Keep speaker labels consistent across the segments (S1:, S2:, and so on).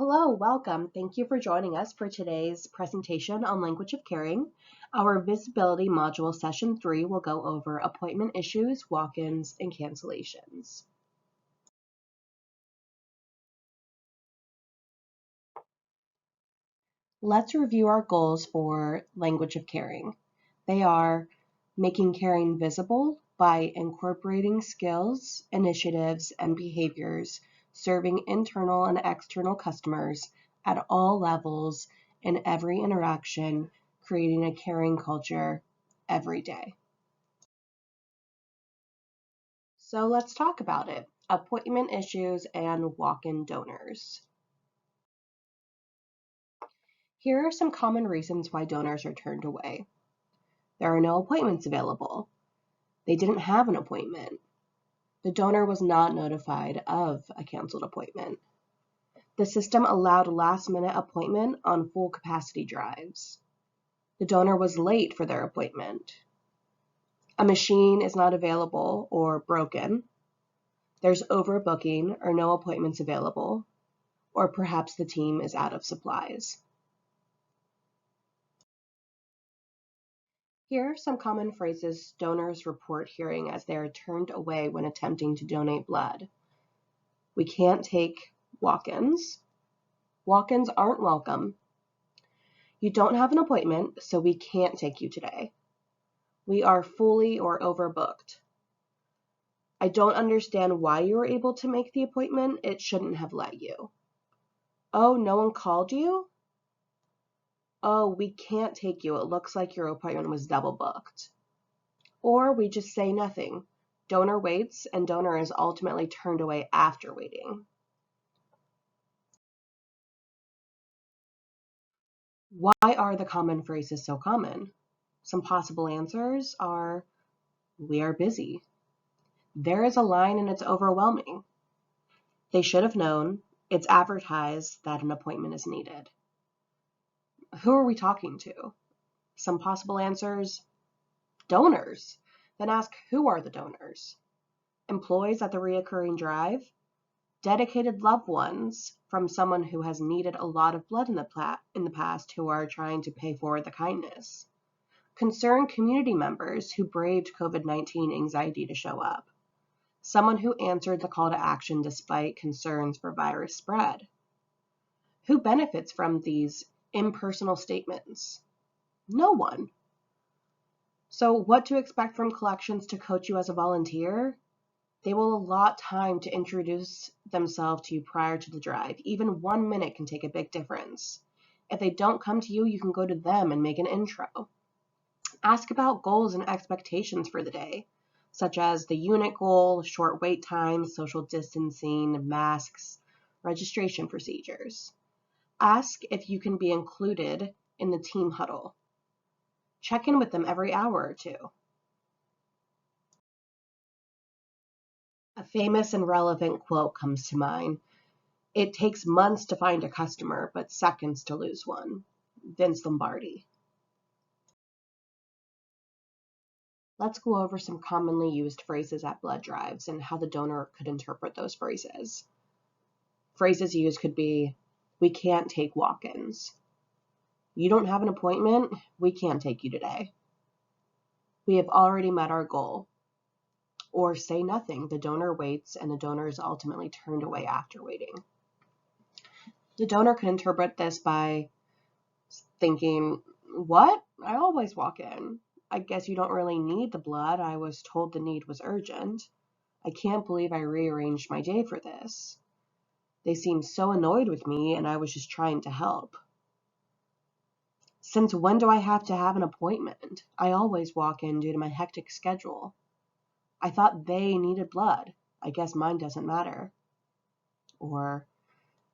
S1: Hello, welcome. Thank you for joining us for today's presentation on language of caring. Our visibility module session 3 will go over appointment issues, walk-ins, and cancellations. Let's review our goals for language of caring. They are making caring visible by incorporating skills, initiatives, and behaviors serving internal and external customers at all levels in every interaction, creating a caring culture every day. So let's talk about it. Appointment issues and walk-in donors. Here are some common reasons why donors are turned away. There are no appointments available. They didn't have an appointment. The donor was not notified of a canceled appointment. The system allowed a last-minute appointment on full capacity drives. The donor was late for their appointment. A machine is not available or broken. There's overbooking or no appointments available, or perhaps the team is out of supplies. Here are some common phrases donors report hearing as they are turned away when attempting to donate blood. We can't take walk-ins. Walk-ins aren't welcome. You don't have an appointment, so we can't take you today. We are fully or overbooked. I don't understand why you were able to make the appointment. It shouldn't have let you. Oh, no one called you? Oh, we can't take you. It looks like your appointment was double booked. Or we just say nothing. Donor waits and donor is ultimately turned away after waiting. Why are the common phrases so common? Some possible answers are, we are busy. There is a line and it's overwhelming. They should have known. It's advertised that an appointment is needed. Who are we talking to? Some possible answers, donors. Then ask, who are the donors? Employees at the reoccurring drive? Dedicated loved ones from someone who has needed a lot of blood in the past who are trying to pay forward the kindness. Concerned community members who braved COVID-19 anxiety to show up. Someone who answered the call to action despite concerns for virus spread. Who benefits from these impersonal statements? No one. So what to expect from collections to coach you as a volunteer? They will allot time to introduce themselves to you prior to the drive. Even 1 minute can take a big difference. If they don't come to you, you can go to them and make an intro. Ask about goals and expectations for the day, such as the unit goal, short wait times, social distancing, masks, registration procedures. Ask if you can be included in the team huddle. Check in with them every hour or two. A famous and relevant quote comes to mind. It takes months to find a customer, but seconds to lose one. Vince Lombardi. Let's go over some commonly used phrases at blood drives and how the donor could interpret those phrases. Phrases used could be, we can't take walk-ins. You don't have an appointment? We can't take you today. We have already met our goal. Or say nothing. The donor waits and the donor is ultimately turned away after waiting. The donor could interpret this by thinking, what? I always walk in. I guess you don't really need the blood. I was told the need was urgent. I can't believe I rearranged my day for this. They seemed so annoyed with me and I was just trying to help. Since when do I have to have an appointment? I always walk in due to my hectic schedule. I thought they needed blood. I guess mine doesn't matter. Or,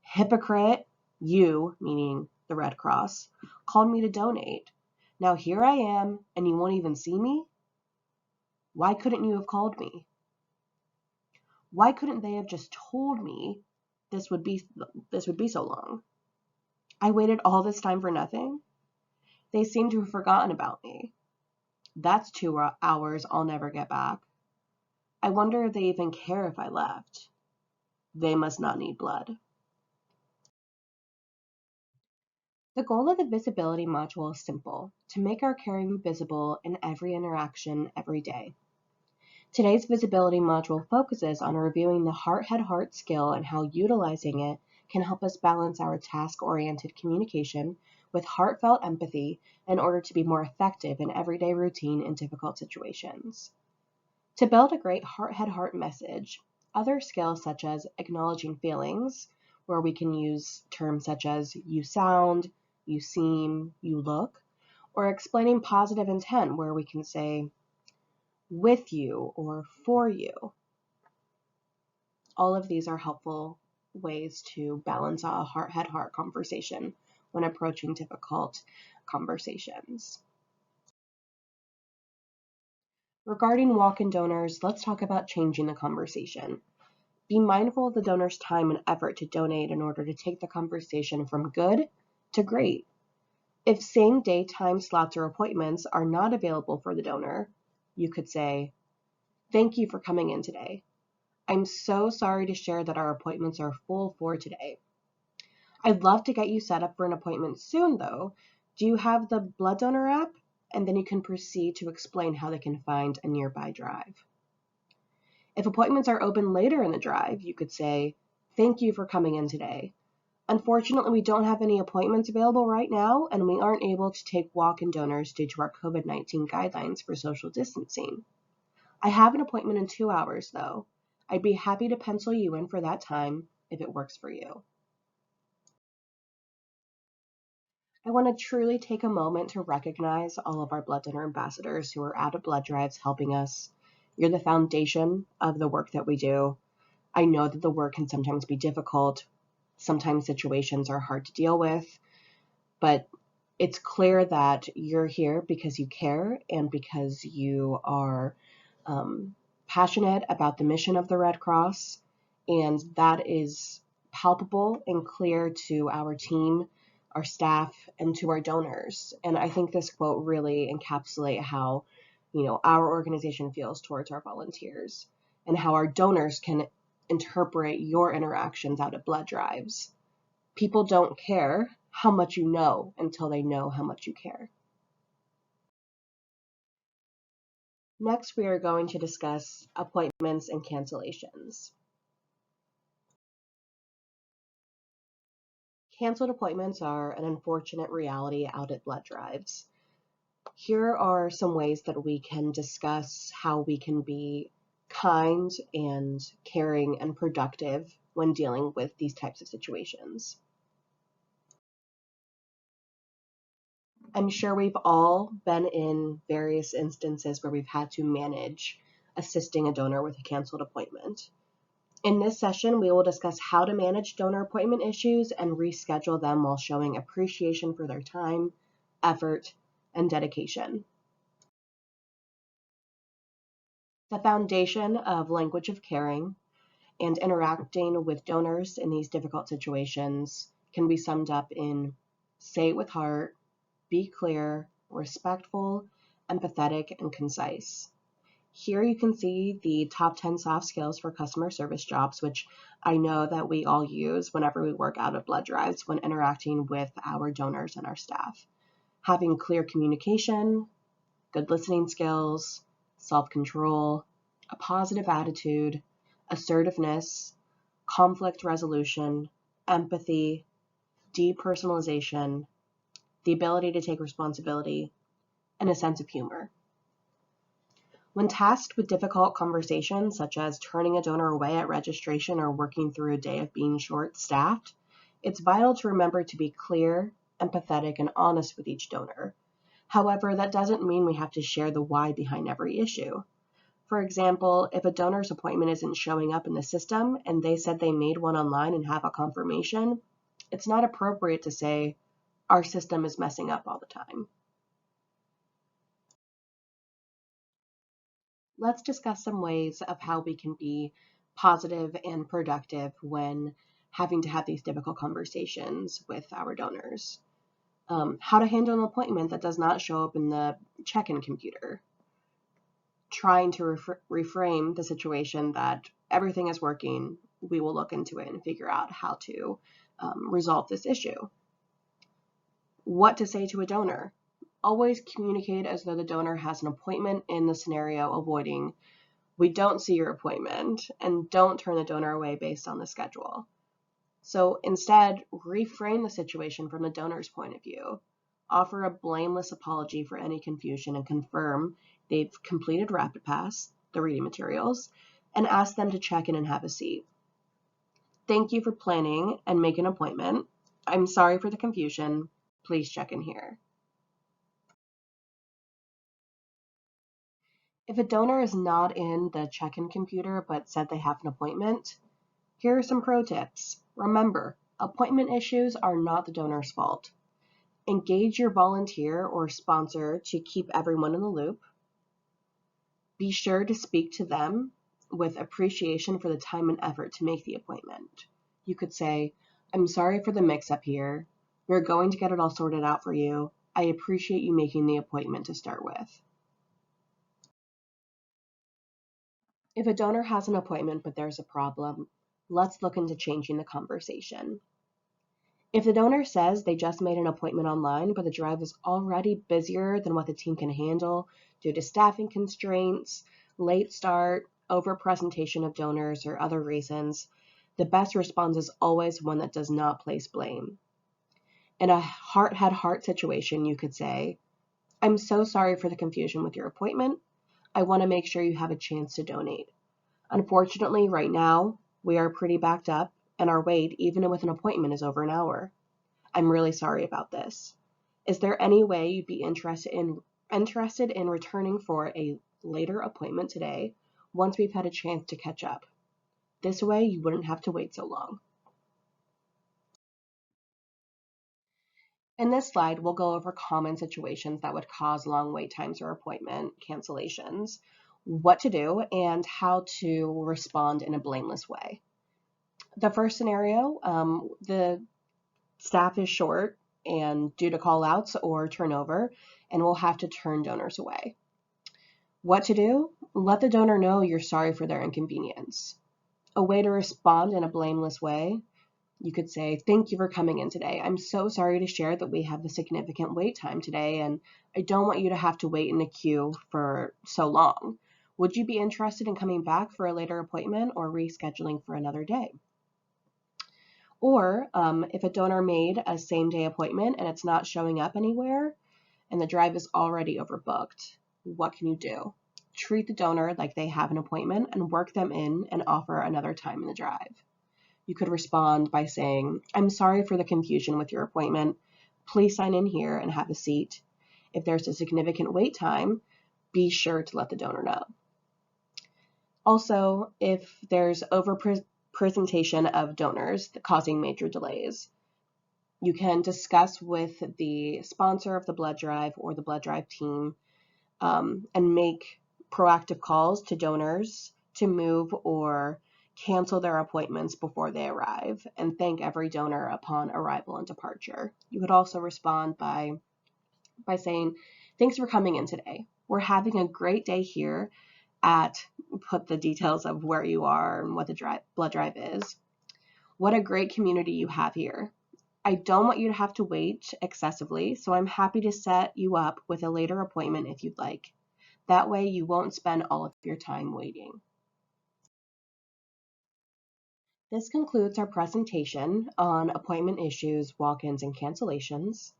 S1: hypocrite, you, meaning the Red Cross, called me to donate. Now here I am, and you won't even see me? Why couldn't you have called me? Why couldn't they have just told me this would be so long? I waited all this time for nothing? They seem to have forgotten about me. That's 2 hours I'll never get back. I wonder if they even care if I left. They must not need blood. The goal of the visibility module is simple: to make our caring visible in every interaction every day. Today's visibility module focuses on reviewing the heart-head-heart skill and how utilizing it can help us balance our task-oriented communication with heartfelt empathy in order to be more effective in everyday routine and difficult situations. To build a great heart-head-heart message, other skills such as acknowledging feelings, where we can use terms such as you sound, you seem, you look, or explaining positive intent, where we can say with you or for you. All of these are helpful ways to balance a heart-head-heart conversation when approaching difficult conversations. Regarding walk-in donors, let's talk about changing the conversation. Be mindful of the donor's time and effort to donate in order to take the conversation from good to great. If same-day time slots or appointments are not available for the donor, you could say, "Thank you for coming in today. I'm so sorry to share that our appointments are full for today. I'd love to get you set up for an appointment soon, though. Do you have the blood donor app?" And then you can proceed to explain how they can find a nearby drive. If appointments are open later in the drive, you could say, "Thank you for coming in today. Unfortunately, we don't have any appointments available right now, and we aren't able to take walk-in donors due to our COVID-19 guidelines for social distancing. I have an appointment in 2 hours, though. I'd be happy to pencil you in for that time if it works for you." I want to truly take a moment to recognize all of our blood donor ambassadors who are out at blood drives helping us. You're the foundation of the work that we do. I know that the work can sometimes be difficult. Sometimes situations are hard to deal with, but it's clear that you're here because you care and because you are passionate about the mission of the Red Cross, and that is palpable and clear to our team, our staff, and to our donors. And I think this quote really encapsulates how, our organization feels towards our volunteers and how our donors can interpret your interactions out at blood drives. People don't care how much you know until they know how much you care. Next, we are going to discuss appointments and cancellations. Canceled appointments are an unfortunate reality out at blood drives. Here are some ways that we can discuss how we can be kind and caring and productive when dealing with these types of situations. I'm sure we've all been in various instances where we've had to manage assisting a donor with a canceled appointment. In this session, we will discuss how to manage donor appointment issues and reschedule them while showing appreciation for their time, effort, and dedication. The foundation of language of caring and interacting with donors in these difficult situations can be summed up in say it with heart, be clear, respectful, empathetic, and concise. Here you can see the top 10 soft skills for customer service jobs, which I know that we all use whenever we work out of blood drives when interacting with our donors and our staff. Having clear communication, good listening skills, self-control, a positive attitude, assertiveness, conflict resolution, empathy, depersonalization, the ability to take responsibility, and a sense of humor. When tasked with difficult conversations, such as turning a donor away at registration or working through a day of being short-staffed, it's vital to remember to be clear, empathetic, and honest with each donor. However, that doesn't mean we have to share the why behind every issue. For example, if a donor's appointment isn't showing up in the system and they said they made one online and have a confirmation, it's not appropriate to say, "Our system is messing up all the time." Let's discuss some ways of how we can be positive and productive when having to have these difficult conversations with our donors. How to handle an appointment that does not show up in the check-in computer. Trying to reframe the situation that everything is working, we will look into it and figure out how to resolve this issue. What to say to a donor. Always communicate as though the donor has an appointment in the scenario, avoiding "we don't see your appointment," and don't turn the donor away based on the schedule. So instead, reframe the situation from the donor's point of view. Offer a blameless apology for any confusion and confirm they've completed Rapid Pass, the reading materials, and ask them to check in and have a seat. Thank you for planning and make an appointment. I'm sorry for the confusion. Please check in here. If a donor is not in the check-in computer but said they have an appointment, here are some pro tips. Remember, appointment issues are not the donor's fault. Engage your volunteer or sponsor to keep everyone in the loop. Be sure to speak to them with appreciation for the time and effort to make the appointment. You could say, "I'm sorry for the mix-up here. We're going to get it all sorted out for you. I appreciate you making the appointment to start with." If a donor has an appointment but there's a problem, let's look into changing the conversation. If the donor says they just made an appointment online, but the drive is already busier than what the team can handle due to staffing constraints, late start, over-presentation of donors, or other reasons, the best response is always one that does not place blame. In a heart-had-heart situation, you could say, "I'm so sorry for the confusion with your appointment. I want to make sure you have a chance to donate. Unfortunately, right now, we are pretty backed up, and our wait, even with an appointment, is over an hour. I'm really sorry about this. Is there any way you'd be interested in returning for a later appointment today once we've had a chance to catch up? This way, you wouldn't have to wait so long." In this slide, we'll go over common situations that would cause long wait times or appointment cancellations, what to do, and how to respond in a blameless way. The first scenario, the staff is short and due to call-outs or turnover, and we'll have to turn donors away. What to do? Let the donor know you're sorry for their inconvenience. A way to respond in a blameless way, you could say, "Thank you for coming in today. I'm so sorry to share that we have a significant wait time today, and I don't want you to have to wait in the queue for so long. Would you be interested in coming back for a later appointment or rescheduling for another day?" Or if a donor made a same-day appointment and it's not showing up anywhere and the drive is already overbooked, what can you do? Treat the donor like they have an appointment and work them in and offer another time in the drive. You could respond by saying, "I'm sorry for the confusion with your appointment. Please sign in here and have a seat. If there's a significant wait time, be sure to let the donor know." Also, if there's over-presentation of donors causing major delays, you can discuss with the sponsor of the blood drive or the blood drive team and make proactive calls to donors to move or cancel their appointments before they arrive, and thank every donor upon arrival and departure. You could also respond by saying, "Thanks for coming in today. We're having a great day here at," put the details of where you are and what the blood drive is. "What a great community you have here. I don't want you to have to wait excessively, so I'm happy to set you up with a later appointment if you'd like. That way you won't spend all of your time waiting." This concludes our presentation on appointment issues, walk-ins, and cancellations.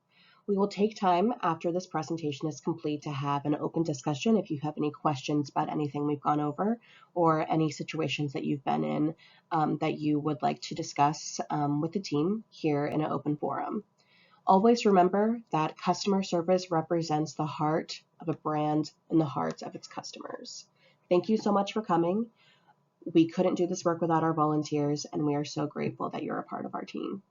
S1: We will take time after this presentation is complete to have an open discussion if you have any questions about anything we've gone over or any situations that you've been in that you would like to discuss with the team here in an open forum. Always remember that customer service represents the heart of a brand and the hearts of its customers. Thank you so much for coming. We couldn't do this work without our volunteers, and we are so grateful that you're a part of our team.